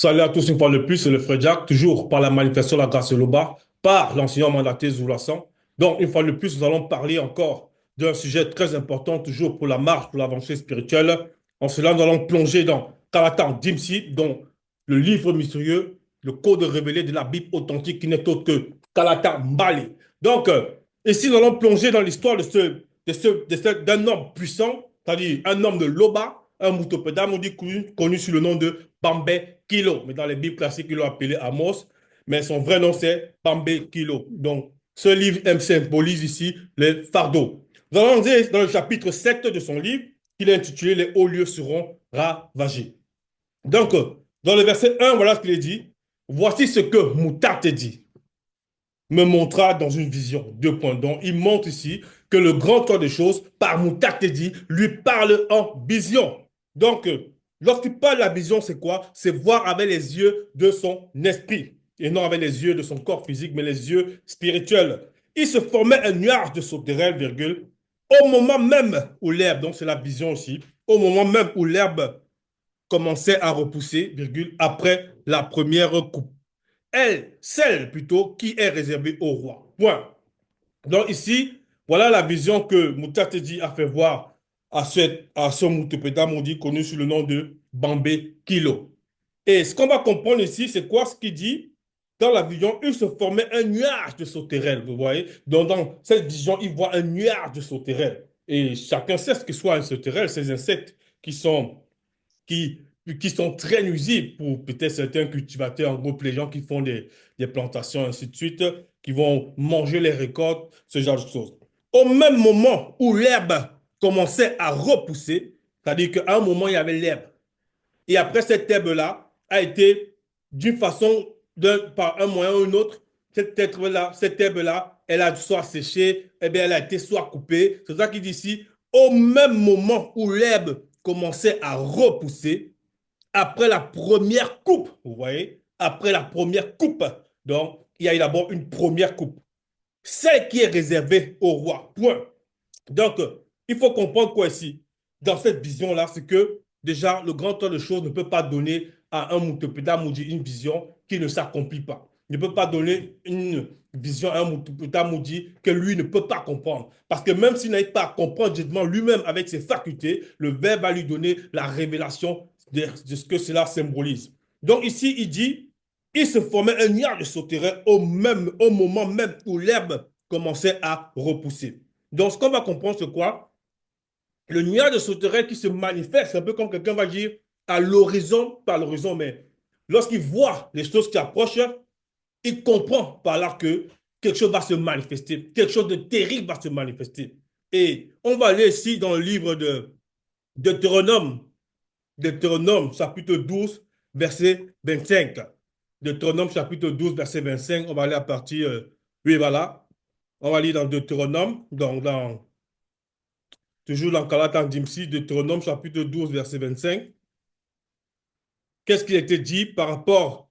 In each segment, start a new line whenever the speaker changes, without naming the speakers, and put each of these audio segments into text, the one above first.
Salut à tous une fois de plus, c'est le frère Jack, toujours par la manifestation de la grâce de l'Oba, par l'enseignant mandaté Zoulassan. Donc, une fois de plus, nous allons parler encore d'un sujet très important, toujours pour la marche, pour l'avancée spirituelle. En cela, nous allons plonger dans Kalatan Dimsi, dont le livre mystérieux, le code révélé de la Bible authentique qui n'est autre que Kalatan Mbali. Donc, ici, nous allons plonger dans l'histoire d'un homme puissant, c'est-à-dire un homme de l'Oba, un Moutopédam, on dit connu sous le nom de Bambé Kilo. Mais dans les Bibles classiques, ils l'ont appelé Amos. Mais son vrai nom, c'est Bambé Kilo. Donc, ce livre symbolise ici les fardeaux. Nous allons dire dans le chapitre 7 de son livre, qu'il est intitulé Les hauts lieux seront ravagés. Donc, dans le verset 1, voilà ce qu'il est dit. Voici ce que Moutat te dit, me montra dans une vision. Deux points. Donc, il montre ici que le grand corps des choses, par Moutat te dit, lui parle en vision. Donc, lorsqu'il parle de la vision, c'est quoi? C'est voir avec les yeux de son esprit et non avec les yeux de son corps physique, mais les yeux spirituels. Il se formait un nuage de sauterelles, virgule, au moment même où l'herbe, donc c'est la vision aussi, au moment même où l'herbe commençait à repousser, virgule, après la première coupe. Elle, celle plutôt qui est réservée au roi. Point. Donc ici, voilà la vision que Moutatedi a fait voir à ce Moutopéda Moudi connu sous le nom de Bambé Kilo. Et ce qu'on va comprendre ici, c'est quoi ce qu'il dit? Dans la vision, il se formait un nuage de sauterelles, vous voyez? Donc dans cette vision, il voit un nuage de sauterelles. Et chacun sait ce que soit un sauterelle, ces insectes qui sont qui, qui sont très nuisibles pour peut-être certains cultivateurs, en groupe, les gens qui font des plantations, ainsi de suite, qui vont manger les récoltes, ce genre de choses. Au même moment où l'herbe commençait à repousser, c'est-à-dire qu'à un moment, il y avait l'herbe. Et après, cette herbe-là a été, d'une façon, par un moyen ou un autre, cette herbe-là, elle a soit séché, eh bien, elle a été soit coupée. C'est ça qu'il dit ici. Au même moment où l'herbe commençait à repousser, après la première coupe, vous voyez, après la première coupe, donc il y a eu d'abord une première coupe, celle qui est réservée au roi. Point. Donc, il faut comprendre quoi ici? Dans cette vision-là, c'est que déjà, le grand temps de choses ne peut pas donner à un Moutopéda Moudi une vision qui ne s'accomplit pas. Il ne peut pas donner une vision à un Moutopéda Moudi que lui ne peut pas comprendre. Parce que même s'il n'arrive pas à comprendre directement lui-même avec ses facultés, le verbe va lui donner la révélation de ce que cela symbolise. Donc ici, il dit, il se formait un nuage de sauterelles au moment même où l'herbe commençait à repousser. Donc, ce qu'on va comprendre, c'est quoi? Le nuage de sauterelles qui se manifeste, c'est un peu comme quelqu'un va dire à l'horizon, pas à l'horizon, mais lorsqu'il voit les choses qui approchent, il comprend par là que quelque chose va se manifester, quelque chose de terrible va se manifester. Et on va aller ici dans le livre de Deutéronome, Deutéronome chapitre 12, verset 25. Deutéronome chapitre 12, verset 25, on va aller à partir, oui, voilà, on va lire dans Deutéronome, donc toujours dans Kalatan Dimsi, Deutéronome chapitre 12, verset 25. Qu'est-ce qui a été dit par rapport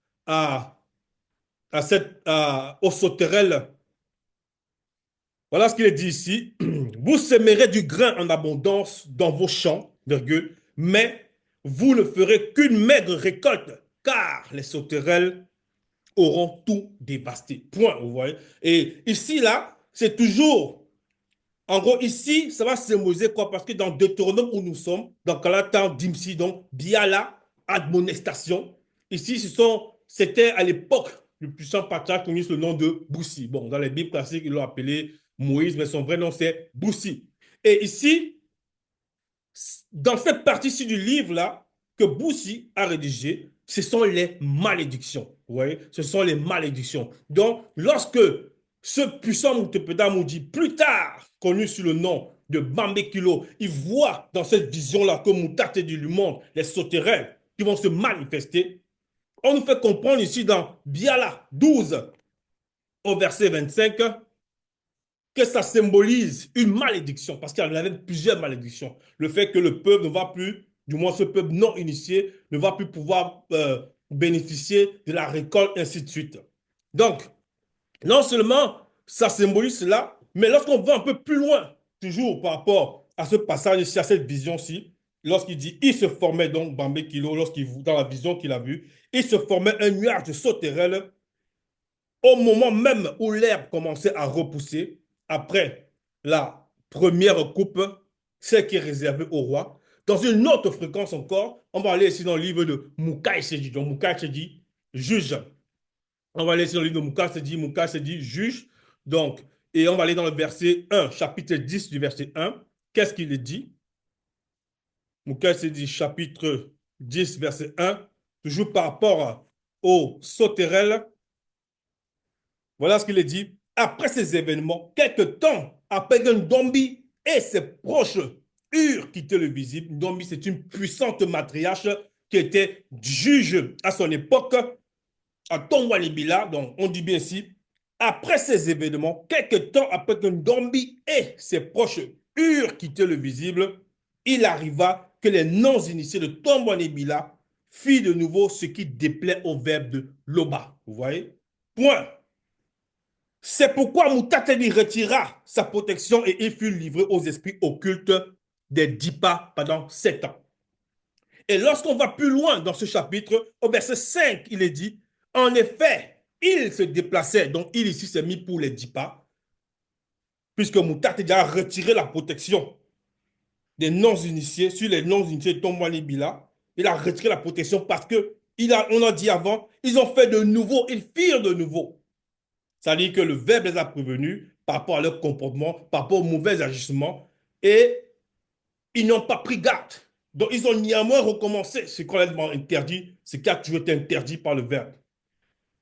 aux sauterelles? Voilà ce qu'il est dit ici. Vous sèmerez du grain en abondance dans vos champs, virgule, mais vous ne ferez qu'une maigre récolte, car les sauterelles auront tout dévasté. Point, vous voyez. Et ici, là, c'est toujours en gros, ici, ça va symboliser quoi? Parce que dans Deutéronome où nous sommes, dans Kalatan Dimsi, donc Biala, admonestation. Ici, c'était à l'époque le puissant patriarche connu sous le nom de Boussi. Bon, dans les Bibles classiques, ils l'ont appelé Moïse, mais son vrai nom, c'est Boussi. Et ici, dans cette partie-ci du livre-là, que Boussi a rédigé, ce sont les malédictions. Vous voyez? Ce sont les malédictions. Donc, lorsque ce puissant Moutepeda Moudi, plus tard connu sous le nom de Bambé Kilo, il voit dans cette vision-là que Moutate du monde les sauterelles qui vont se manifester. On nous fait comprendre ici dans Biala 12 au verset 25 que ça symbolise une malédiction, parce qu'il y en avait plusieurs malédictions. Le fait que le peuple ne va plus, du moins ce peuple non initié, ne va plus pouvoir bénéficier de la récolte, ainsi de suite. Donc, non seulement ça symbolise cela, mais lorsqu'on va un peu plus loin, toujours par rapport à ce passage ici, à cette vision-ci, lorsqu'il dit, il se formait donc Bambé Kilo, dans la vision qu'il a vue, il se formait un nuage de sauterelles au moment même où l'herbe commençait à repousser, après la première coupe, celle qui est réservée au roi. Dans une autre fréquence encore, on va aller ici dans le livre de Moukaï Sedi. Donc Moukaï Sedi, juge. On va aller ici dans le livre de Moukaï Sedi, juge. Donc, et on va aller dans le verset 1, chapitre 10 du verset 1. Qu'est-ce qu'il dit? Moukaï Sedi, chapitre 10, verset 1. Toujours par rapport aux sauterelles. Voilà ce qu'il est dit. Après ces événements, quelque temps après que Ndombi et ses proches eurent quitté le visible, Ndombi, c'est une puissante matriarche qui était juge à son époque à Tongwalibila. Donc, on dit bien ici, après ces événements, quelque temps après que Ndombi et ses proches eurent quitté le visible, il arriva que les non-initiés de Tongwalibila firent de nouveau ce qui déplaît au verbe de Loba. Vous voyez? Point. C'est pourquoi Mutateli retira sa protection et il fut livré aux esprits occultes des Dipa pendant 7 ans. Et lorsqu'on va plus loin dans ce chapitre, au verset 5, il est dit, en effet, il se déplaçait, donc il ici s'est mis pour les Dipa, puisque Mutateli a retiré la protection des non-initiés sur les non-initiés de Tombouani Bila. Il a retiré la protection parce que, on a dit avant, ils ont fait de nouveau, ils firent de nouveau. C'est-à-dire que le verbe les a prévenus par rapport à leur comportement, par rapport aux mauvais agissements, et ils n'ont pas pris garde. Donc, ils ont néanmoins recommencé ce qu'on a interdit, ce qui a toujours été interdit par le verbe.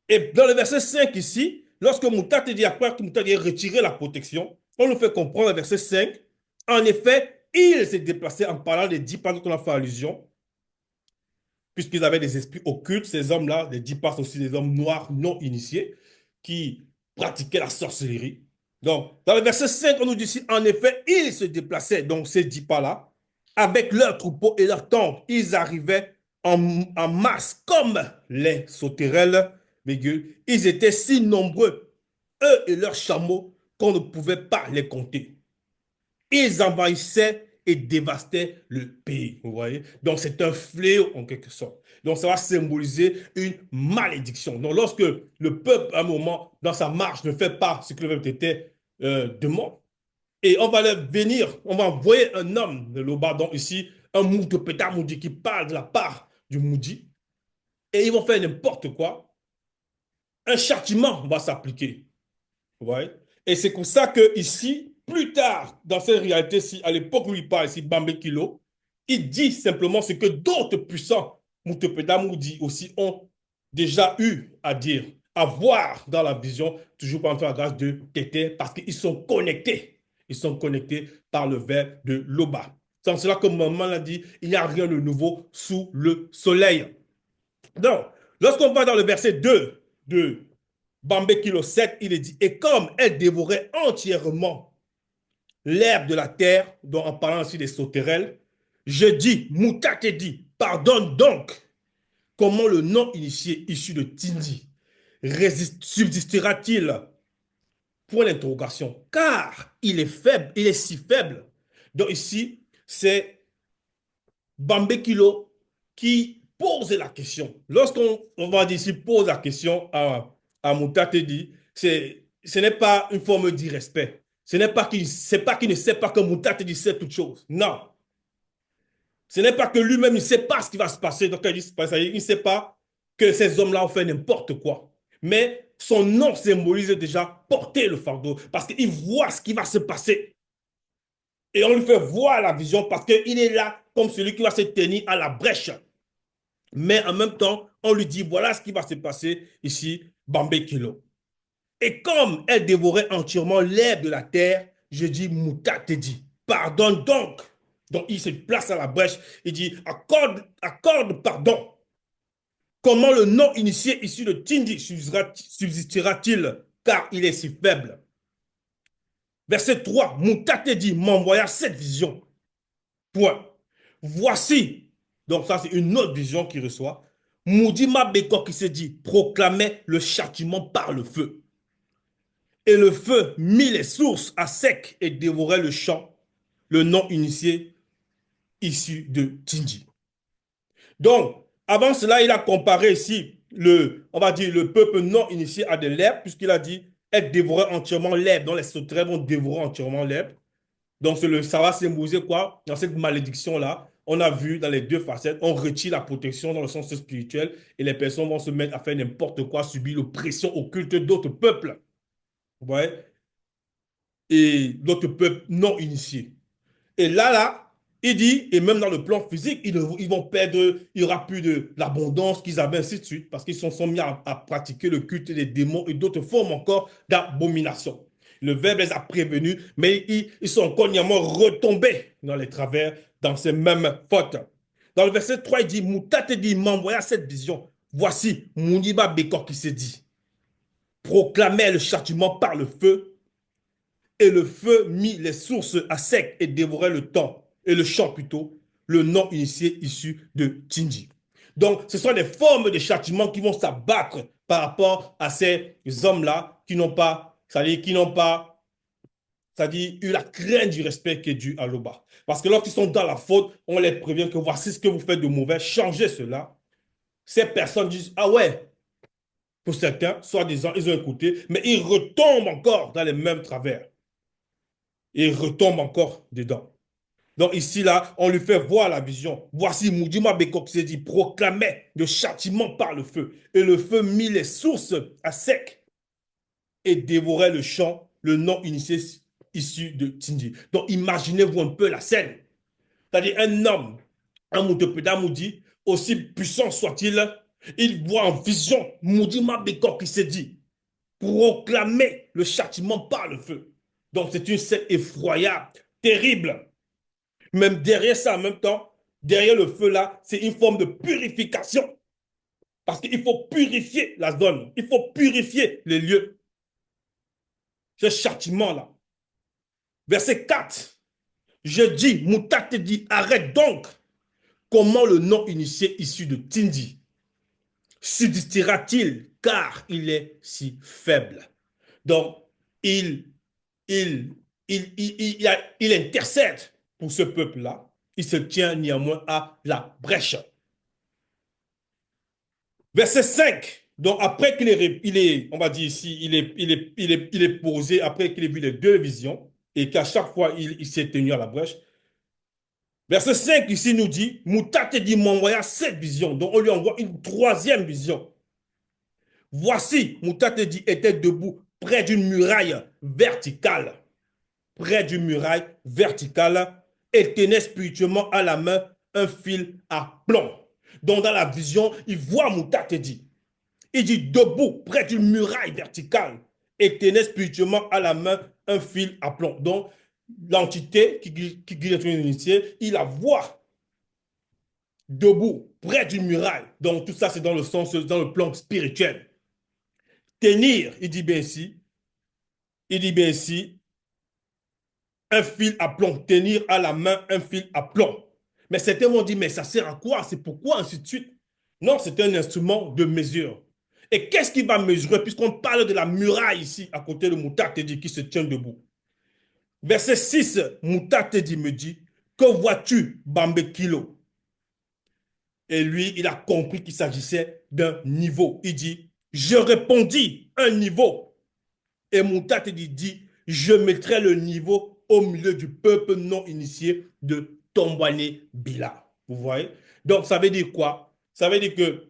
Et dans le verset 5 ici, lorsque Moutat dit après que Moutat a retiré la protection, on nous fait comprendre le verset 5, en effet, il s'est déplacé en parlant des 10 pas dont on a fait allusion, puisqu'ils avaient des esprits occultes, ces hommes-là, les 10 pas sont aussi des hommes noirs non initiés, qui pratiquaient la sorcellerie. Donc, dans le verset 5, on nous dit ici, en effet, ils se déplaçaient, donc ces 10 pas-là, avec leurs troupeaux et leurs tentes. Ils arrivaient en masse, comme les sauterelles, virgule. Ils étaient si nombreux, eux et leurs chameaux, qu'on ne pouvait pas les compter. Ils envahissaient et dévastaient le pays. Vous voyez? Donc, c'est un fléau en quelque sorte. Donc, ça va symboliser une malédiction. Donc, lorsque le peuple, à un moment, dans sa marche, ne fait pas ce que le peuple était demande, et on va venir, on va envoyer un homme de Loba, donc ici, un Moutopeta Moudi qui parle de la part du Moudi, et ils vont faire n'importe quoi, un châtiment va s'appliquer. Vous voyez? Et c'est pour ça que ici, plus tard, dans cette réalité-ci, à l'époque où il parle ici, Bambé Kilo, il dit simplement ce que d'autres puissants, Moutopeda Moudi aussi, ont déjà eu à dire, à voir dans la vision, toujours par la grâce de Tété, parce qu'ils sont connectés. Ils sont connectés par le verbe de Loba. C'est en cela que maman l'a dit, il n'y a rien de nouveau sous le soleil. Donc, lorsqu'on va dans le verset 2 de Bambé Kilo 7, il est dit, et comme elle dévorait entièrement l'herbe de la terre, donc en parlant aussi des sauterelles, je dis, Moutate dit, pardonne donc, comment le non-initié issu de Tindi subsistera-t-il? Point d'interrogation. Car il est faible, il est si faible. Donc ici, c'est Bambé Kilo qui pose la question. Lorsqu'on va dire ici pose la question à Moutatedi, ce n'est pas une forme d'irrespect. Ce n'est pas qu'il ne sait pas que Moutatedi sait toute chose. Non. Ce n'est pas que lui-même ne sait pas ce qui va se passer. Donc, il ne sait pas que ces hommes-là ont fait n'importe quoi. Mais son nom symbolise déjà porter le fardeau parce qu'il voit ce qui va se passer. Et on lui fait voir la vision parce qu'il est là comme celui qui va se tenir à la brèche. Mais en même temps, on lui dit, voilà ce qui va se passer ici, Bambé Kilo. Et comme elle dévorait entièrement l'herbe de la terre, je dis, Mouta te dit, pardonne donc. Donc il se place à la brèche, il dit, accorde pardon. Comment le non-initié issu de Tindi subsistera-t-il, car il est si faible? Verset 3, Mouta te dit, m'envoya cette vision. Point. Voici, donc ça c'est une autre vision qu'il reçoit. Moudima Beko qui se dit, proclamait le châtiment par le feu. Et le feu mit les sources à sec et dévorait le champ. Le non-initié issu de Tindji. Donc, avant cela, il a comparé ici on va dire, le peuple non initié à de lèpres, puisqu'il a dit être dévoré entièrement lèpres, donc les sauterelles vont dévorer entièrement lèpres. Donc, ça va symboliser quoi? Dans cette malédiction-là, on a vu dans les deux facettes, on retire la protection dans le sens spirituel et les personnes vont se mettre à faire n'importe quoi, subir l'oppression occulte d'autres peuples. Vous voyez? Et d'autres peuples non initiés. Et là, il dit, et même dans le plan physique, ils vont perdre, il n'y aura plus de l'abondance qu'ils avaient, ainsi de suite, parce qu'ils sont mis à pratiquer le culte des démons et d'autres formes encore d'abomination. Le Verbe les a prévenus, mais ils sont encore néanmoins retombés dans les travers, dans ces mêmes fautes. Dans le verset 3, il dit, Moutate dit, m'envoya cette vision. Voici, Mouniba Bekor qui s'est dit, proclamait le châtiment par le feu, et le feu mit les sources à sec et dévorait le temps, et le champ plutôt, le non initié issu de Tindji. Donc, ce sont des formes de châtiment qui vont s'abattre par rapport à ces hommes-là qui n'ont pas, c'est-à-dire qui n'ont pas, c'est-à-dire eu la crainte du respect qui est dû à l'Oba. Parce que lorsqu'ils sont dans la faute, on les prévient que voici ce que vous faites de mauvais, changez cela. Ces personnes disent, ah ouais, pour certains, soi-disant, ils ont écouté, mais ils retombent encore dans les mêmes travers. Et ils retombent encore dedans. Donc ici, là, on lui fait voir la vision. Voici, Moudima Bekok s'est dit, proclamait le châtiment par le feu. Et le feu mit les sources à sec et dévorait le champ, le non initié issu de Tindji. Donc imaginez-vous un peu la scène. C'est-à-dire un homme, un Moutopéda Moudi, aussi puissant soit-il, il voit en vision Moudima Bekok qui s'est dit, proclamer le châtiment par le feu. Donc c'est une scène effroyable, terrible. Même derrière ça, en même temps, derrière le feu là, c'est une forme de purification. Parce qu'il faut purifier la zone. Il faut purifier les lieux. Ce châtiment-là. Verset 4. Je dis, Moutate dit, arrête donc. Comment le non-initié issu de Tindji subsistera-t-il car il est si faible? Donc, il, il, il intercède pour ce peuple-là. Il se tient néanmoins à la brèche. Verset 5. Donc, après on va dire ici, il est posé, après qu'il ait vu les deux visions, et qu'à chaque fois, il s'est tenu à la brèche. Verset 5 ici nous dit, Moutate dit m'envoya cette vision. Donc, on lui envoie une troisième vision. Voici, Moutate dit était debout près d'une muraille verticale. Près d'une muraille verticale, et tenait spirituellement à la main un fil à plomb. Donc, dans la vision, il voit Moutate dit. Il dit debout près d'une muraille verticale et tenait spirituellement à la main un fil à plomb. Donc, l'entité qui guide l'initié, il la voit debout près d'une muraille. Donc, tout ça, c'est dans le sens, dans le plan spirituel. Tenir, il dit bien ici, un fil à plomb. Tenir à la main un fil à plomb. Mais certains m'ont dit, mais ça sert à quoi? C'est pourquoi, ainsi de suite. Non, c'est un instrument de mesure. Et qu'est-ce qu'il va mesurer, puisqu'on parle de la muraille ici, à côté de Moutate dit qui se tient debout. Verset 6, Moutate dit me dit, que vois-tu, Bambe Kilo? Et lui, il a compris qu'il s'agissait d'un niveau. Il dit, je répondis, un niveau. Et Moutate dit, je mettrai le niveau au milieu du peuple non initié de Tombouane Bila. Vous voyez? Donc, ça veut dire quoi? Ça veut dire que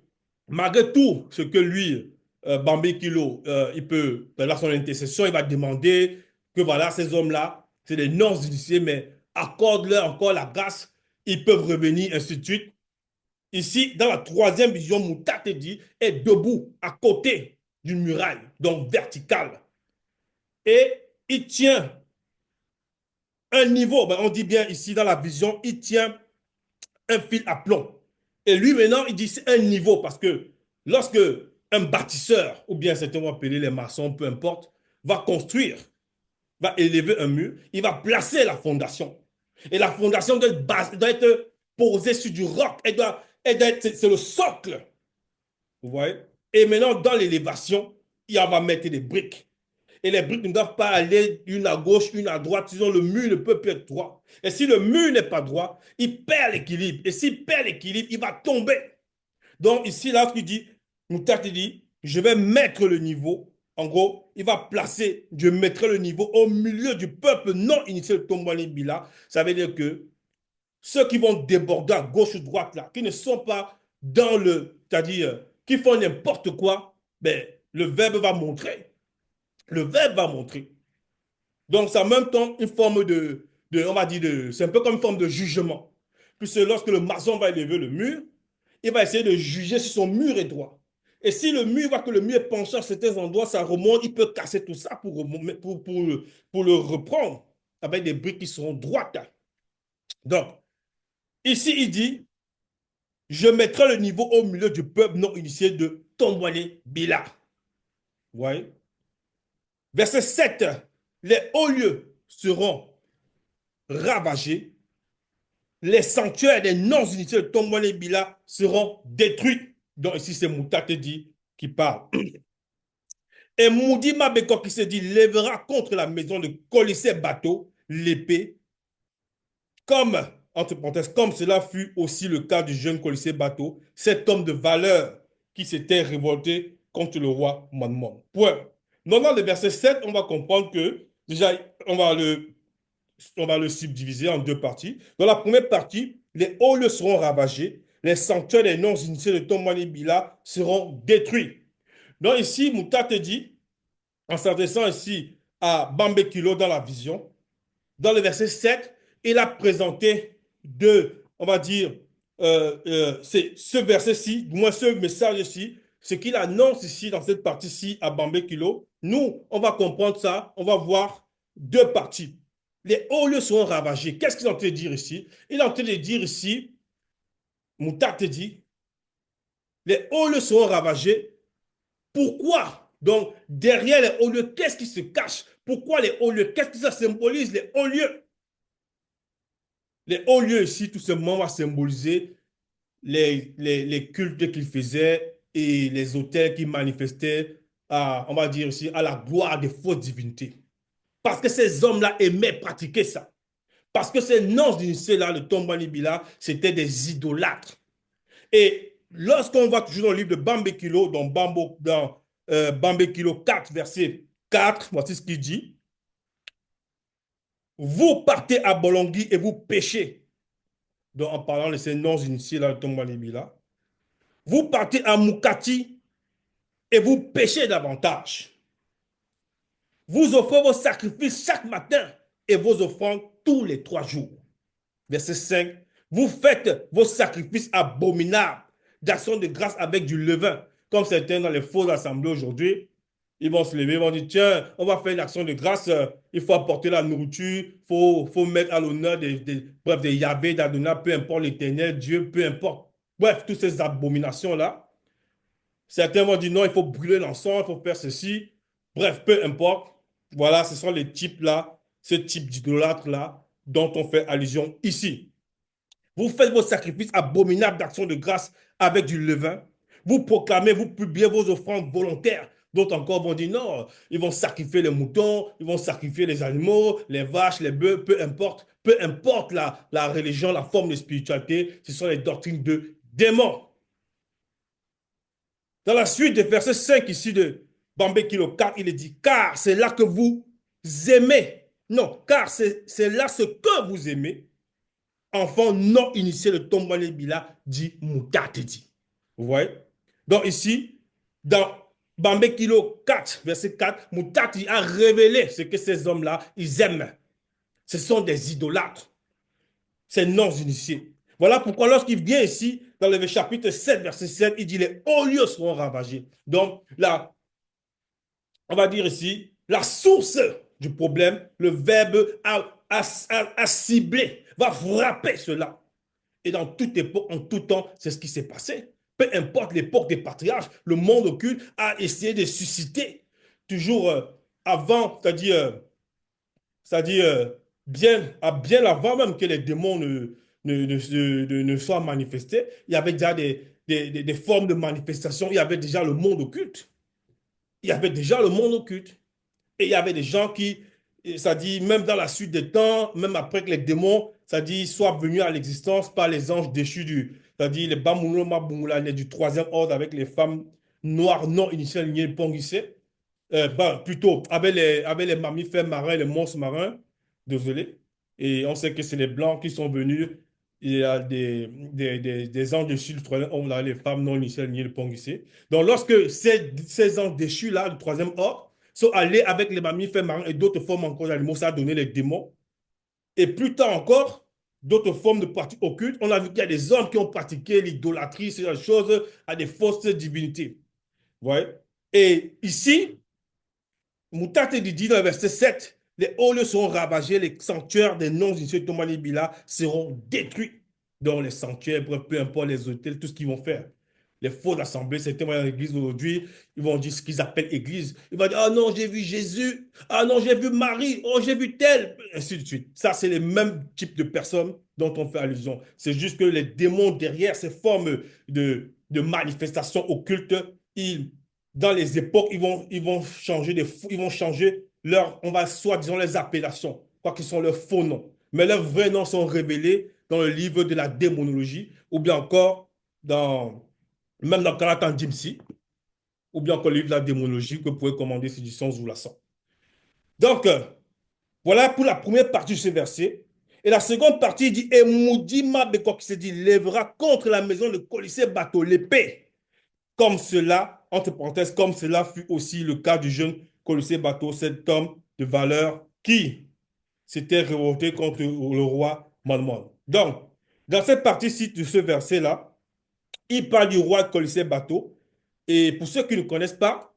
malgré tout ce que lui, Bambé Kilo, il peut, dans son intercession, il va demander que voilà, ces hommes-là, c'est des non-initiés, mais accorde-leur encore la grâce, ils peuvent revenir, ainsi de suite. Ici, dans la troisième vision, Moutate dit, est debout à côté d'une muraille, donc verticale. Et il tient un niveau, ben on dit bien ici dans la vision, il tient un fil à plomb. Et lui maintenant, il dit c'est un niveau parce que lorsque un bâtisseur, ou bien certainement appeler les maçons, peu importe, va construire, va élever un mur, il va placer la fondation. Et la fondation doit être posée sur du roc. C'est le socle. Vous voyez? Et maintenant, dans l'élévation, il va mettre des briques. Et les briques ne doivent pas aller une à gauche, une à droite, sinon le mur ne peut plus être droit. Et si le mur n'est pas droit, il perd l'équilibre. Et s'il perd l'équilibre, il va tomber. Donc ici, là, tu dis, Mouta te dit, je vais mettre le niveau. En gros, il va placer, je mettrai le niveau au milieu du peuple non initié de Tombouani Bila. Ça veut dire que ceux qui vont déborder à gauche ou droite, là, qui ne sont pas dans le, c'est-à-dire, qui font n'importe quoi, ben, le verbe va montrer. Le verbe va montrer. Donc, c'est en même temps une forme on va dire, c'est un peu comme une forme de jugement. Puisque lorsque le maçon va élever le mur, il va essayer de juger si son mur est droit. Et si le mur voit que le mur est penché à certains endroits, ça remonte, il peut casser tout ça pour le reprendre avec des briques qui seront droites. Donc, ici, il dit, je mettrai le niveau au milieu du peuple non initié de Tombouani Bila. Vous voyez? Verset 7. Les hauts lieux seront ravagés. Les sanctuaires des non-initiés de Tombouani Bila seront détruits. Donc ici, c'est Moutate dit qui parle. Et Moudi Mabeko qui se dit lèvera contre la maison de Colissé Bateau l'épée, comme, entre parenthèses, comme cela fut aussi le cas du jeune Colissé Bateau, cet homme de valeur qui s'était révolté contre le roi Manmon. Point. Donc, dans le verset 7, on va comprendre que, déjà, on va le subdiviser en deux parties. Dans la première partie, les hauts lieux seront ravagés, les sanctuaires des non-initiés de Tombouani Bila seront détruits. Donc, ici, Mouta te dit, en s'adressant ici à Bambé Kilo dans la vision, dans le verset 7, il a présenté deux, on va dire, c'est ce verset-ci, du moins ce message-ci, ce qu'il annonce ici dans cette partie-ci à Bambé Kilo. Nous, on va comprendre ça, on va voir deux parties. Les hauts lieux seront ravagés. Qu'est-ce qu'il est en train de dire ici? Il est en train de dire ici, Moutak te dit, les hauts lieux seront ravagés. Pourquoi? Donc, derrière les hauts lieux, qu'est-ce qui se cache? Pourquoi les hauts lieux? Qu'est-ce que ça symbolise, les hauts lieux? Les hauts lieux ici, tout simplement, va symboliser les cultes qu'ils faisaient et les autels qui manifestaient, on va dire ici, à la gloire des fausses divinités. Parce que ces hommes-là aimaient pratiquer ça. Parce que ces non-initiés-là, le Tombouani Bila, c'était des idolâtres. Et lorsqu'on va toujours dans le livre de Bambé Kilo, dans Bambé Kilo 4, verset 4, voici ce qu'il dit. Vous partez à Bolongui et vous pêchez. Donc, en parlant de ces non-initiés, là, le Tombouani Bila. Vous partez à Moukati et vous pêchez davantage. Vous offrez vos sacrifices chaque matin et vos offrandes tous les 3 jours. Verset 5. Vous faites vos sacrifices abominables d'action de grâce avec du levain. Comme certains dans les fausses assemblées aujourd'hui, ils vont se lever, ils vont dire, tiens, on va faire une action de grâce, il faut apporter la nourriture, faut mettre à l'honneur bref, des Yahvé, d'Adonai, peu importe l'éternel, Dieu, peu importe. Bref, toutes ces abominations-là. Certains vont dire, non, il faut brûler l'encens, il faut faire ceci. Bref, peu importe. Voilà, ce sont les types-là, ce type d'idolâtres-là dont on fait allusion ici. Vous faites vos sacrifices abominables d'action de grâce avec du levain. Vous proclamez, vous publiez vos offrandes volontaires. D'autres encore vont dire non, ils vont sacrifier les moutons, ils vont sacrifier les animaux, les vaches, les bœufs, peu importe la religion, la forme de spiritualité, ce sont les doctrines de démons. Dans la suite de verset 5 ici de Bambé Kilo 4, il est dit, car c'est là que vous aimez. Non, car c'est là ce que vous aimez. Enfant non initié de Tombouani Bila, dit Moutate dit. Vous voyez? Donc ici, dans Bambé Kilo 4, verset 4, Moutati a révélé ce que ces hommes-là, ils aiment. Ce sont des idolâtres. C'est non-initiés. Voilà pourquoi lorsqu'il vient ici, dans le chapitre 7, verset 7, il dit les hauts lieux seront ravagés. Donc là, on va dire ici, la source du problème, le verbe a ciblé, va frapper cela. Et dans toute époque, en tout temps, c'est ce qui s'est passé. Peu importe l'époque des patriarches, le monde occulte a essayé de susciter, toujours avant, c'est-à-dire bien avant même que les démons ne soient manifestés, il y avait déjà des formes de manifestation, il y avait déjà le monde occulte. Il y avait déjà le monde occulte. Et il y avait des gens qui, ça dit, même dans la suite des temps, même après que les démons, ça dit, soient venus à l'existence par les anges déchus du, ça dit, les Bamouno Mabungula, du troisième ordre avec les femmes noires non initiales, Pongissé, plutôt avec les mammifères marins, les monstres marins, désolé. Et on sait que c'est les blancs qui sont venus. Il y a des anges déchus du troisième ordre, là, les femmes non initiales, Pongissé. Donc, lorsque ces anges déchus-là, du troisième ordre, sont allés avec les mammifères marins et d'autres formes encore d'animaux, ça a donné les démons. Et plus tard encore, d'autres formes de pratiques occultes, on a vu qu'il y a des hommes qui ont pratiqué l'idolâtrie, ces choses, à des fausses divinités. Vous voyez? Et ici, Moutate dit dans le verset 7, les hauts lieux seront ravagés, les sanctuaires des non-initiés Tomani Bila seront détruits. Donc les sanctuaires, bref, peu importe les hôtels, tout ce qu'ils vont faire. Les fausses assemblées, certains vont dans l'église aujourd'hui, ils vont dire ce qu'ils appellent église. Ils vont dire, ah non, j'ai vu Jésus, ah non, j'ai vu Marie, oh, j'ai vu tel, ainsi de suite. Ça, c'est les mêmes types de personnes dont on fait allusion. C'est juste que les démons derrière ces formes de manifestations occultes, ils dans les époques, ils vont changer ils vont changer leur, on va soi-disant les appellations, quoi qu'ils sont leurs faux noms. Mais leurs vrais noms sont révélés dans le livre de la démonologie, ou bien encore même dans Kalatan Jimsi, ou bien encore le livre de la démonologie que vous pouvez commander sur du sens ou la sang. Donc, voilà pour la première partie de ce verset. Et la seconde partie il dit, et Moudima Bekok, qui se dit, lèvera contre la maison de Colisée bateau l'épée. Comme cela, entre parenthèses, comme cela fut aussi le cas du jeune Colossé Bateau, cet homme de valeur qui s'était révolté contre le roi Manmon. Donc, dans cette partie-ci de ce verset-là, il parle du roi Colossé Bateau. Et pour ceux qui ne connaissent pas,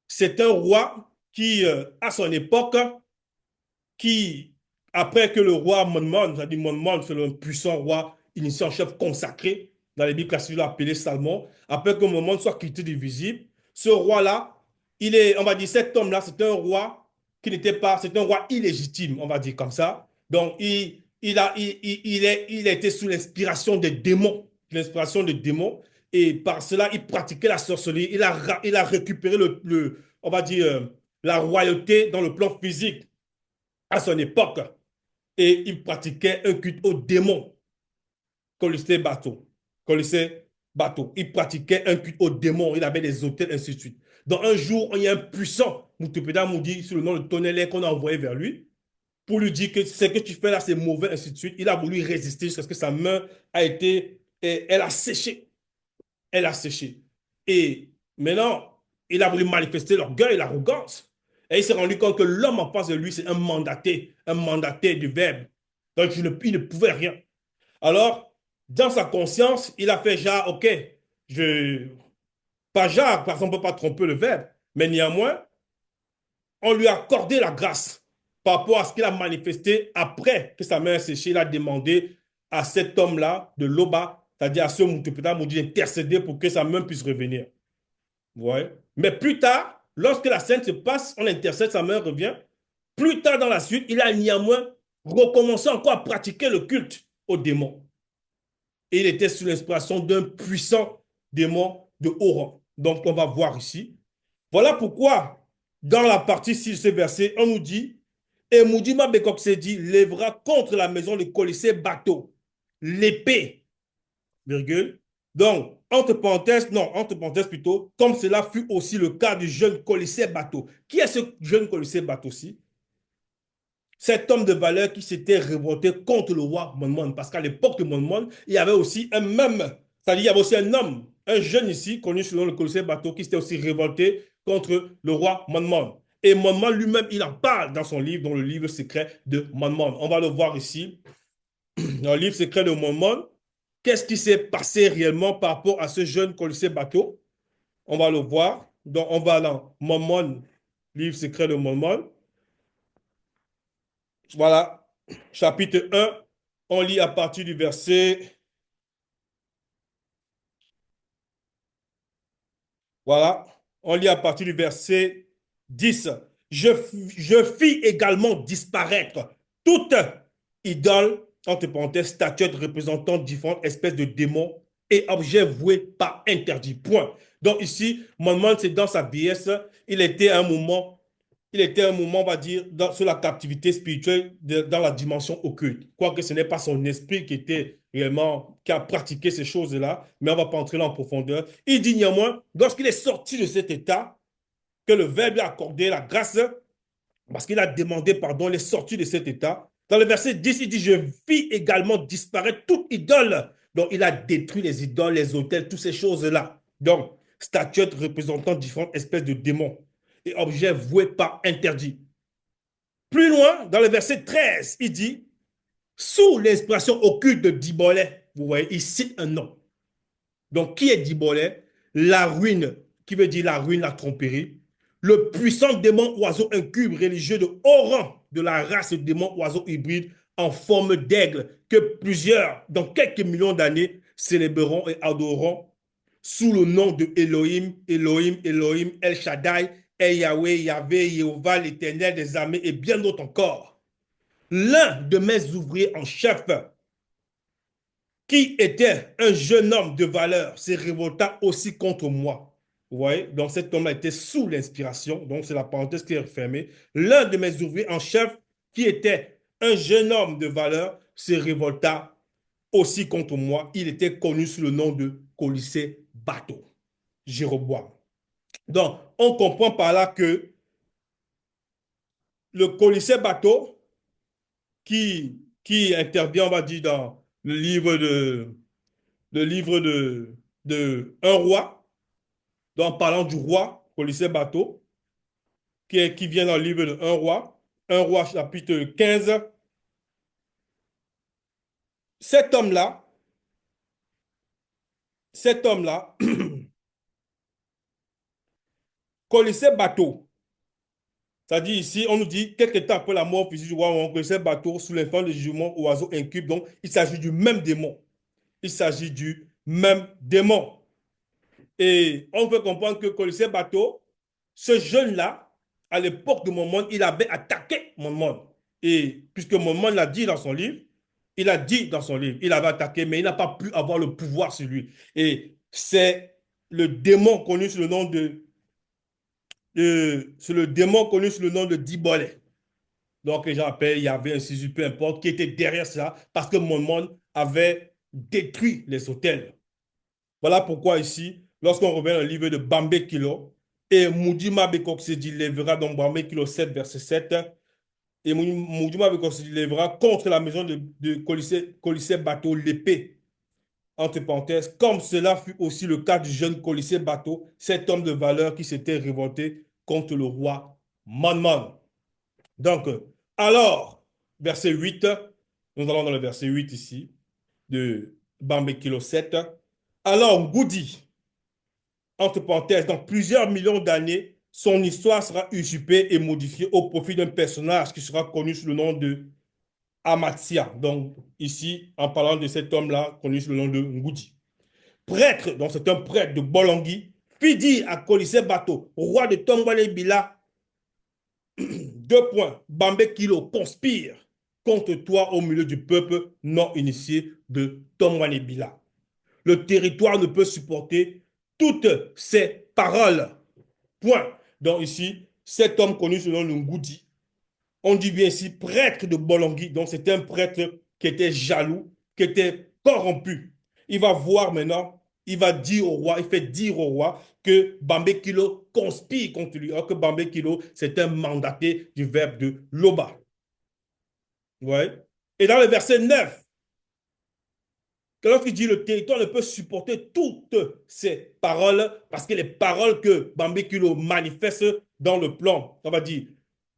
c'est un roi qui, à son époque, qui, après que le roi Monmouth, c'est-à-dire Monmouth, c'est le puissant roi initié en chef consacré, dans les Bibles classiques, appelé Salmon, après que Monmouth soit quitté du visible, ce roi-là, il est, on va dire, cet homme-là, c'est un roi qui n'était pas, c'est un roi illégitime, on va dire comme ça. Donc, il a été sous l'inspiration des démons, l'inspiration des démons, et par cela, il pratiquait la sorcellerie, il a récupéré on va dire, la royauté dans le plan physique à son époque et il pratiquait un culte aux démons, Colisée Bateau. Colisée Bateau. Il pratiquait un culte aux démons, il avait des hôtels, ainsi de suite. Donc un jour, il y a un puissant, Moutepeda Moudi, sur le nom de Tonelli, qu'on a envoyé vers lui, pour lui dire que ce que tu fais là, c'est mauvais, ainsi de suite. Il a voulu résister jusqu'à ce que sa main a été, elle a séché. Elle a séché. Et maintenant, il a voulu manifester l'orgueil et l'arrogance. Et il s'est rendu compte que l'homme en face de lui, c'est un mandaté du verbe. Donc, il ne pouvait rien. Alors, dans sa conscience, il a fait genre, OK, je, pas genre, parce qu'on ne peut pas tromper le verbe, mais néanmoins, on lui a accordé la grâce par rapport à ce qu'il a manifesté après que sa main a séché. Il a demandé à cet homme-là de Loba, c'est-à-dire à ce Moutepeta Moudi, d'intercéder pour que sa main puisse revenir. Ouais. Mais plus tard, lorsque la scène se passe, on intercède, sa main revient. Plus tard dans la suite, il a néanmoins recommencé encore à pratiquer le culte aux démons. Et il était sous l'inspiration d'un puissant démon de haut rang. Donc, on va voir ici. Voilà pourquoi, dans la partie 6 de ce verset, on nous dit, et Moudima Bekok s'est dit, lèvera contre la maison de Colisée bateau l'épée, virgule. Donc, entre parenthèses plutôt, comme cela fut aussi le cas du jeune Colisée bateau. Qui est ce jeune Colisée bateau-ci? Cet homme de valeur qui s'était révolté contre le roi Monmouth. Parce qu'à l'époque de Monmouth, il y avait aussi un même, c'est-à-dire il y avait aussi un homme, un jeune ici, connu selon le Colisée bateau, qui s'était aussi révolté contre le roi Monmouth. Et Monmouth lui-même, il en parle dans son livre, dans le livre secret de Monmouth. On va le voir ici, dans le livre secret de Monmouth. Qu'est-ce qui s'est passé réellement par rapport à ce jeune Colisée bateau? On va le voir. Donc, on va dans Monmouth, livre secret de Monmouth. Voilà, chapitre 1, on lit à partir du verset, voilà, on lit à partir du verset 10. Je fis également disparaître toute idole, entre parenthèses, statuette représentant différentes espèces de démons et objets voués par interdit. Point. Donc ici, Monmouth, c'est dans sa vieillesse, il était à un moment Il était un moment, on va dire, sur la captivité spirituelle dans la dimension occulte. Quoique ce n'est pas son esprit qui était réellement, qui a pratiqué ces choses-là, mais on ne va pas entrer là en profondeur. Il dit néanmoins, lorsqu'il est sorti de cet état, que le Verbe lui a accordé la grâce, parce qu'il a demandé pardon, il est sorti de cet état. Dans le verset 10, il dit, je vis également disparaître toute idole. Donc, il a détruit les idoles, les autels, toutes ces choses-là. Donc, statuettes représentant différentes espèces de démons et objets voués par interdit. Plus loin, dans le verset 13, il dit, sous l'inspiration occulte de Dibolet, vous voyez, il cite un nom. Donc, qui est Dibolet? La ruine, qui veut dire la ruine, la tromperie. Le puissant démon oiseau incube religieux de haut rang de la race démon oiseau hybride en forme d'aigle que plusieurs, dans quelques millions d'années, célébreront et adoreront sous le nom de Elohim, Elohim, Elohim, El Shaddai, El Yahweh, Yahvé, Jéhovah, l'éternel des armées et bien d'autres encore. L'un de mes ouvriers en chef, qui était un jeune homme de valeur, se révolta aussi contre moi. Vous voyez, donc cet homme-là était sous l'inspiration, donc c'est la parenthèse qui est refermée. L'un de mes ouvriers en chef, qui était un jeune homme de valeur, se révolta aussi contre moi. Il était connu sous le nom de Colisée Bateau, Jéroboam. Donc, on comprend par là que le Colisée Bateau, qui intervient, on va dire, dans le livre de Un roi, donc en parlant du roi, Colisée Bateau, qui vient dans le livre de Un roi chapitre 15. Cet homme-là, cet homme-là, Colisée Bateau, c'est-à-dire ici, on nous dit, quelques temps après la mort physique du roi, on connaissait Bateau sous l'influence du jugement oiseau incube. Donc, il s'agit du même démon. Il s'agit du même démon. Et on veut comprendre que Colisée Bateau, ce jeune-là, à l'époque de Mormon, il avait attaqué Mormon. Et puisque Mormon l'a dit dans son livre, il a dit dans son livre, il avait attaqué, mais il n'a pas pu avoir le pouvoir sur lui. Et c'est le démon connu sous le nom c'est le démon connu sous le nom de Dibolé. Donc les gens appellent, il y avait un Sisu, peu importe, qui était derrière ça, parce que Mormon avait détruit les hôtels. Voilà pourquoi ici, lorsqu'on revient dans le livre de Bambé Kilo, et Moudima Bekok se dit lèvera, donc Bambé Kilo 7, verset 7, et Moudima Bekok se dit lèvera contre la maison de Colisée Bateau, l'épée, entre parenthèses, comme cela fut aussi le cas du jeune Colisée Bateau, cet homme de valeur qui s'était révolté contre le roi Manman. Donc, alors, verset 8, nous allons dans le verset 8 ici, de Bambé Kilo 7. Alors, Goudi, entre parenthèses, dans plusieurs millions d'années, son histoire sera usurpée et modifiée au profit d'un personnage qui sera connu sous le nom de Amatia. Donc, ici, en parlant de cet homme-là, connu sous le nom de Ngoudi. Prêtre, donc c'est un prêtre de Bolangui, fit dire à Colisée Bateau, roi de Tongwane Bila, deux points, Bambé Kilo conspire contre toi au milieu du peuple non initié de Tongwane Bila. Le territoire ne peut supporter toutes ces paroles. Point. Donc ici, cet homme connu sous le nom de Ngoudi, on dit bien ici prêtre de Bolangui. Donc c'était un prêtre qui était jaloux, qui était corrompu. Il va voir maintenant, il va dire au roi, il fait dire au roi que Bambé Kilo conspire contre lui. Alors que Bambé Kilo, c'est un mandaté du verbe de Loba. Ouais. Et dans le verset 9, lorsqu'il dit le territoire ne peut supporter toutes ces paroles, parce que les paroles que Bambé Kilo manifeste dans le plan, on va dire,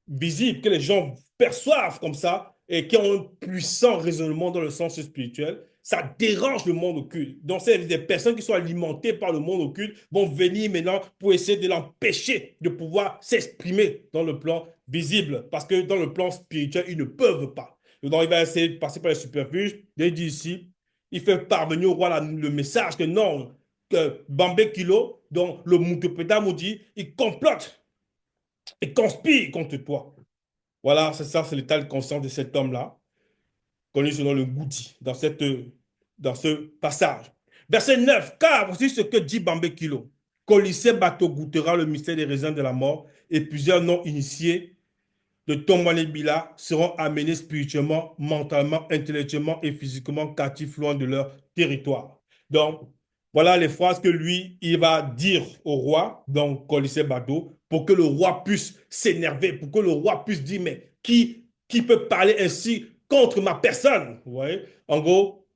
visible, que les gens perçoivent comme ça, et qui ont un puissant raisonnement dans le sens spirituel, ça dérange le monde occulte. Donc, c'est des personnes qui sont alimentées par le monde occulte vont venir maintenant pour essayer de l'empêcher de pouvoir s'exprimer dans le plan visible, parce que dans le plan spirituel, ils ne peuvent pas. Donc, il va essayer de passer par les superfuges. Il dit ici, il fait parvenir au roi le message que non, que Bambé Kilo, donc le Moutopéda dit, il complote et conspire contre toi. Voilà, c'est ça, c'est l'état de conscience de cet homme-là, connu sous le nom de Goudi, dans ce passage. Verset 9, car voici ce que dit Bambé Kilo. Colisée Bateau goûtera le mystère des raisins de la mort et plusieurs non initiés de Tombouane Bila seront amenés spirituellement, mentalement, intellectuellement et physiquement captifs loin de leur territoire. Donc, voilà les phrases que lui, il va dire au roi, donc Colisée Bateau, pour que le roi puisse s'énerver, pour que le roi puisse dire, mais qui peut parler ainsi contre ma personne? Vous voyez? En gros,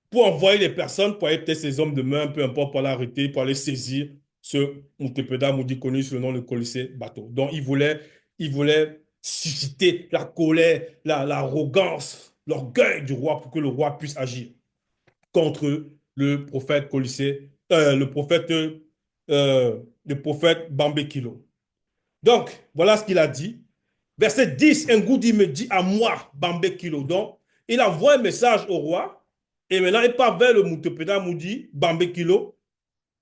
pour envoyer les personnes, pour aller peut-être ces hommes de main, peu importe, pour l'arrêter, pour aller saisir ce Moutepeda Moudi connu sous le nom de Colisée Bateau. Donc, il voulait susciter la colère, l'arrogance, l'orgueil du roi pour que le roi puisse agir contre le prophète Colisée, le prophète Bambé Kilo. Donc, voilà ce qu'il a dit. Verset 10, Ngoudi me dit à moi, Bambé Kilo. Donc, il envoie un message au roi et maintenant il part vers le Moutepeda Moudi, Bambé Kilo.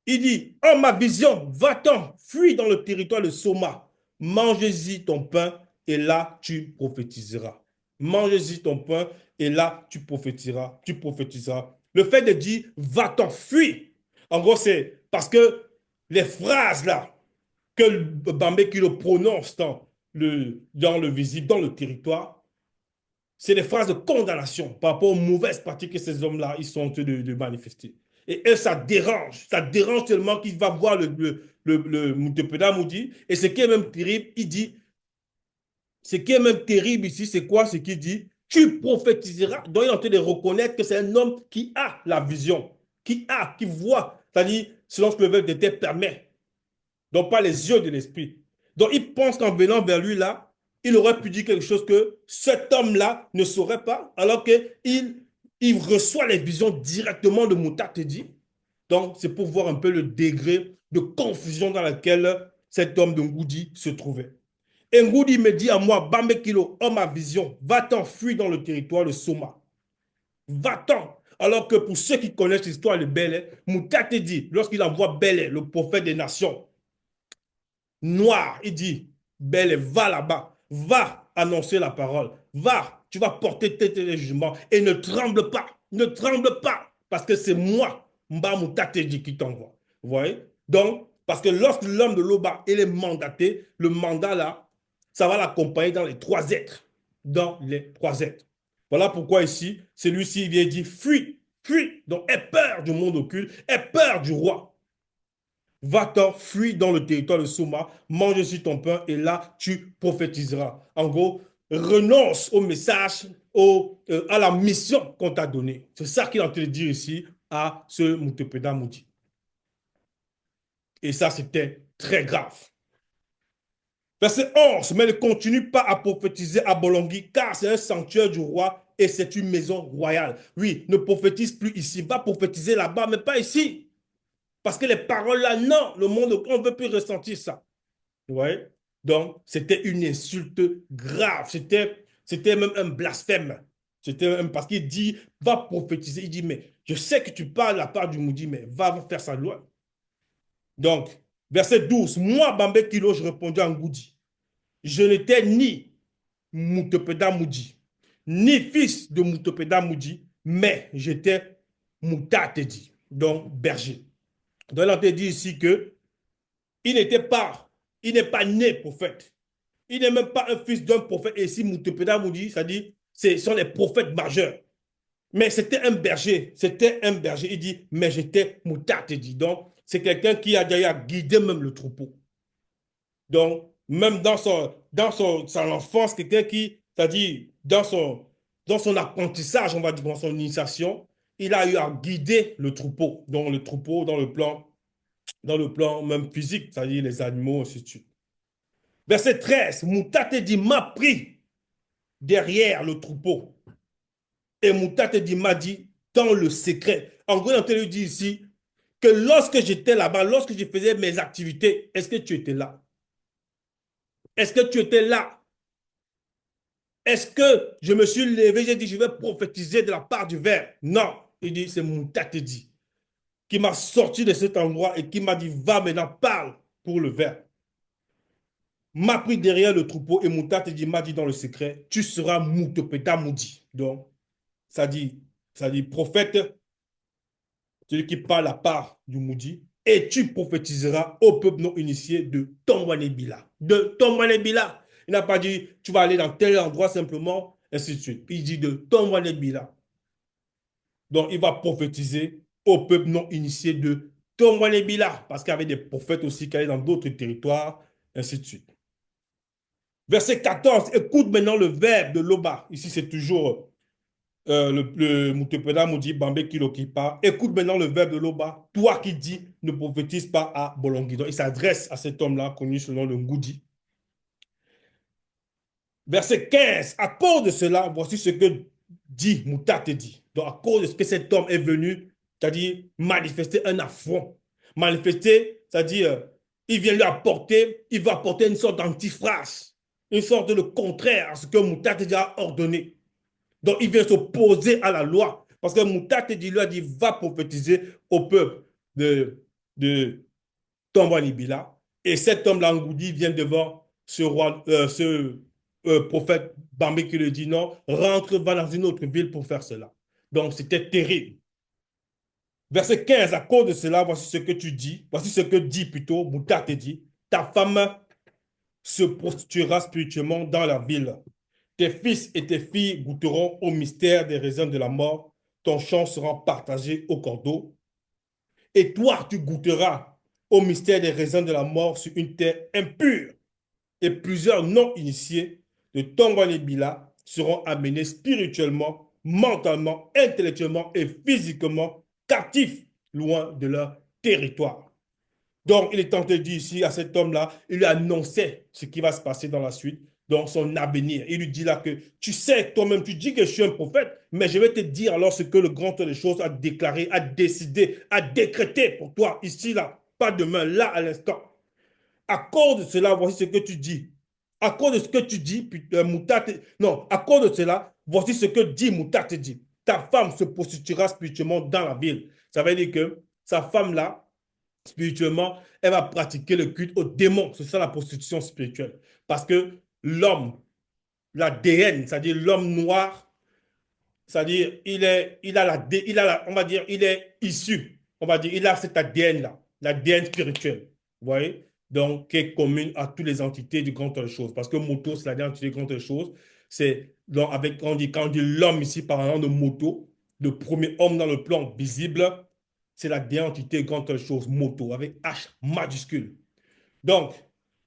Il dit, oh ma vision, va-t'en, fuis dans le territoire de Soma, mange-y ton pain et là tu prophétiseras. Mange-y ton pain et là tu prophétiseras, tu prophétiseras. Le fait de dire, va-t'en, fuis, en gros c'est parce que les phrases là, que Bambé qui le prononce dans le visible, dans le territoire, c'est des phrases de condamnation par rapport aux mauvaises pratiques que ces hommes-là, ils sont en train de manifester. Et ça dérange. Ça dérange tellement qu'il va voir le Moutepeda Moudi. Et ce qui est même terrible, il dit, ce qui est même terrible ici, c'est quoi? Ce qu'il dit, tu prophétiseras. Donc, il est en train de reconnaître que c'est un homme qui a la vision, qui voit. C'est-à-dire, selon ce que le veut de Dieu permet. Donc, pas les yeux de l'esprit. Donc, il pense qu'en venant vers lui là, il aurait pu dire quelque chose que cet homme-là ne saurait pas, alors qu'il reçoit les visions directement de Moutatedi. Donc, c'est pour voir un peu le degré de confusion dans laquelle cet homme de Ngoudi se trouvait. Et Ngoudi me dit à moi, Bambe Kilo, homme à vision, va-t'en, fuis dans le territoire de Soma. Va-t'en. Alors que pour ceux qui connaissent l'histoire de Bélé, Moutatedi, lorsqu'il envoie Bélé, le prophète des nations, noir, il dit, Belle, va là-bas, va annoncer la parole, va, tu vas porter tes jugements et ne tremble pas, parce que c'est moi, Mbamouta Tedji, qui t'envoie. Vous voyez? Donc, parce que lorsque l'homme de l'Oba il est mandaté, le mandat là, ça va l'accompagner dans les trois êtres. Dans les trois êtres. Voilà pourquoi ici, celui-ci vient dire fuis, fuis. Donc, aie peur du monde occulte, aie peur du roi. Va-t'en, fuis dans le territoire de Souma, mange sur ton pain et là tu prophétiseras. En gros, renonce au message, à la mission qu'on t'a donnée. C'est ça qu'il est en train de dire ici à ce Moutepeda Mouti. Et ça, c'était très grave. Verset 11, mais ne continue pas à prophétiser à Bolongui, car c'est un sanctuaire du roi et c'est une maison royale. Oui, ne prophétise plus ici, va prophétiser là-bas, mais pas ici. Parce que les paroles là, non, le monde, on ne veut plus ressentir ça. Vous voyez? Donc, c'était une insulte grave. C'était même un blasphème. C'était même parce qu'il dit, va prophétiser. Il dit, mais je sais que tu parles de la part du Moudi, mais va faire ça loin. Donc, verset 12, moi, Bambé Kilo, je répondis en Goudi. Je n'étais ni Moutepeda Moudi, ni fils de Moutepeda Moudi, mais j'étais Moutatedi, donc berger. Donc, il a dit ici que il n'était pas, il n'est pas né prophète. Il n'est même pas un fils d'un prophète. Et ici, Moutepeda Moudi, ça dit, ce sont les prophètes majeurs. Mais c'était un berger. C'était un berger. Il dit, mais j'étais Moutatedi. Donc, c'est quelqu'un qui a déjà guidé même le troupeau. Donc, même son enfance, quelqu'un qui, c'est-à-dire dans son apprentissage, on va dire, dans son initiation, il a eu à guider le troupeau. Donc, le troupeau dans le plan même physique, c'est-à-dire les animaux, ainsi de suite. Verset 13, Moutate dit, m'a pris derrière le troupeau. Et Moutate dit, m'a dit, dans le secret. En gros, on te lui dit ici que lorsque j'étais là-bas, lorsque je faisais mes activités, est-ce que tu étais là? Est-ce que tu étais là? Est-ce que je me suis levé, j'ai dit, je vais prophétiser de la part du Verbe? Non. Il dit, c'est Moutate dit, qui m'a sorti de cet endroit et qui m'a dit, va maintenant, parle pour le Verbe. M'a pris derrière le troupeau et Moutate dit, m'a dit dans le secret, tu seras Moutopeta Moudi. Donc, ça dit prophète, celui qui parle à part du Moudi, et tu prophétiseras au peuple non initié de Tongwanebila. De Tongwanebila. Il n'a pas dit tu vas aller dans tel endroit simplement, ainsi de suite. Il dit de Tongwanebila. Donc il va prophétiser au peuple non initié de Tongwanebila, parce qu'il y avait des prophètes aussi qui allaient dans d'autres territoires, ainsi de suite. Verset 14, écoute maintenant le verbe de Loba. Ici, c'est toujours le Moutepeda Moudi Bambé Kilokipa. Écoute maintenant le verbe de Loba. Toi qui dis, ne prophétise pas à Bolongi. Donc, il s'adresse à cet homme-là, connu sous le nom de Ngoudi. Verset 15. À cause de cela, voici ce que dit Mouta te dit. Donc, à cause de ce que cet homme est venu, c'est-à-dire manifester un affront. Manifester, c'est-à-dire, il vient lui apporter, il va apporter une sorte d'antiphrase, une sorte de contraire à ce que Mouta te a ordonné. Donc, il vient s'opposer à la loi. Parce que Moutate dit, lui a dit, va prophétiser au peuple de Tombanibila. Et cet homme Langoudi vient devant ce roi, prophète Bambé qui lui dit, non, rentre, va dans une autre ville pour faire cela. Donc, c'était terrible. Verset 15, à cause de cela, voici ce que tu dis, voici ce que dit plutôt, Moutate dit, ta femme se prostituera spirituellement dans la ville. Tes fils et tes filles goûteront au mystère des raisins de la mort. Ton champ sera partagé au cordeau. Et toi, tu goûteras au mystère des raisins de la mort sur une terre impure. Et plusieurs non-initiés de Tongwanebila seront amenés spirituellement, mentalement, intellectuellement et physiquement captifs loin de leur territoire. Donc, il est tenté de dire ici à cet homme-là, il lui annonçait ce qui va se passer dans la suite, dans son avenir. Il lui dit là que tu sais, toi-même, tu dis que je suis un prophète, mais je vais te dire alors ce que le grand temps des choses a déclaré, a décidé, a décrété pour toi, ici, là, pas demain, là, à l'instant. À cause de cela, voici ce que tu dis. À cause de ce que tu dis, non, à cause de cela, voici ce que dit Mouta te dit. Ta femme se prostituera spirituellement dans la ville. Ça veut dire que sa femme-là, spirituellement, elle va pratiquer le culte aux démons. C'est ça la prostitution spirituelle. Parce que l'homme, l'ADN, c'est-à-dire l'homme noir, c'est-à-dire on va dire, il est issu, on va dire, il a cet ADN-là, l'ADN spirituel. Vous voyez? Donc, qui est commune à toutes les entités du grand tas de choses. Parce que Moto, c'est l'ADN du grand tas de choses. C'est, donc, avec, quand on dit l'homme ici, par exemple, de Moto, le premier homme dans le plan visible, c'est la déentité grande chose, moto, avec H majuscule. Donc,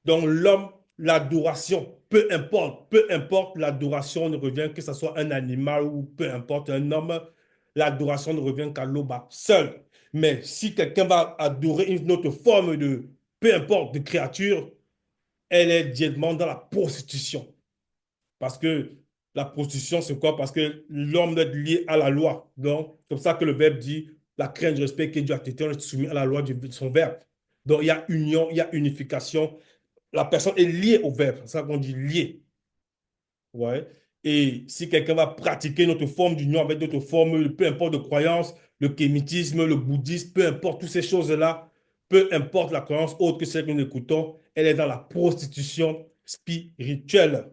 donc l'homme, l'adoration, peu importe, l'adoration ne revient que ce soit un animal ou peu importe un homme, l'adoration ne revient qu'à l'Oba seul. Mais si quelqu'un va adorer une autre forme de, peu importe, de créature, elle est directement dans la prostitution. Parce que la prostitution, c'est quoi? Parce que l'homme doit être lié à la loi. Donc, c'est comme ça que le verbe dit la crainte du respect que Dieu a été, on est soumis à la loi de son verbe. Donc, il y a union, il y a unification. La personne est liée au verbe. C'est ça qu'on dit lié. Ouais. Et si quelqu'un va pratiquer notre forme d'union avec d'autres formes, peu importe de croyance, le kémitisme, le bouddhisme, peu importe toutes ces choses-là, peu importe la croyance autre que celle que nous écoutons, elle est dans la prostitution spirituelle.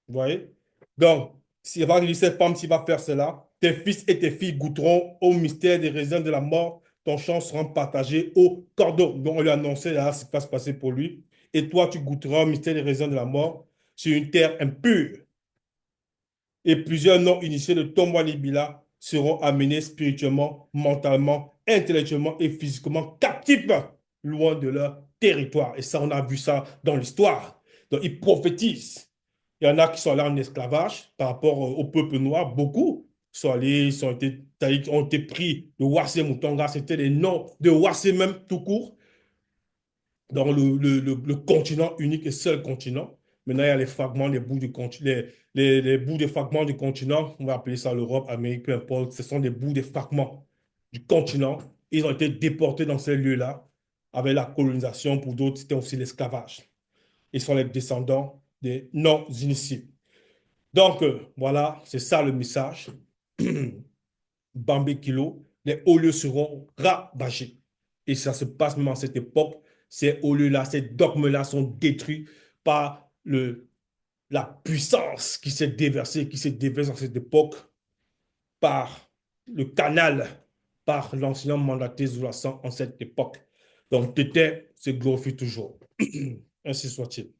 Vous voyez? Donc, s'il va dire cette femme, s'il va faire cela, tes fils et tes filles goûteront au mystère des raisins de la mort, ton champ sera partagé au cordeau. Donc, on lui annonçait là ce qui va se passer pour lui. Et toi, tu goûteras au mystère des raisins de la mort sur une terre impure. Et plusieurs non-initiés de Tomwanibila seront amenés spirituellement, mentalement, intellectuellement et physiquement captifs loin de leur territoire. Et ça, on a vu ça dans l'histoire. Donc, ils prophétisent. Il y en a qui sont allés en esclavage par rapport au peuple noir. Beaucoup sont allés, ont été pris de Wassé Moutonga. C'était les noms de Wassé même tout court dans le continent unique et seul continent. Maintenant, il y a les fragments, les bouts du continent, les bouts des fragments du continent. On va appeler ça l'Europe, Amérique, peu importe. Ce sont des bouts des fragments du continent. Ils ont été déportés dans ces lieux-là avec la colonisation. Pour d'autres, c'était aussi l'esclavage. Ils sont les descendants des non-initiés. Donc, voilà, c'est ça le message. Bambé Kilo, les hauts lieux seront ravagés. Et ça se passe même à cette époque. Ces hauts lieux-là, ces dogmes-là sont détruits par la puissance qui s'est déversée, qui s'est déversée dans cette époque par le canal, par l'enseignant mandaté Zoulasan en cette époque. Donc, Tété se glorifie toujours. Ainsi soit-il.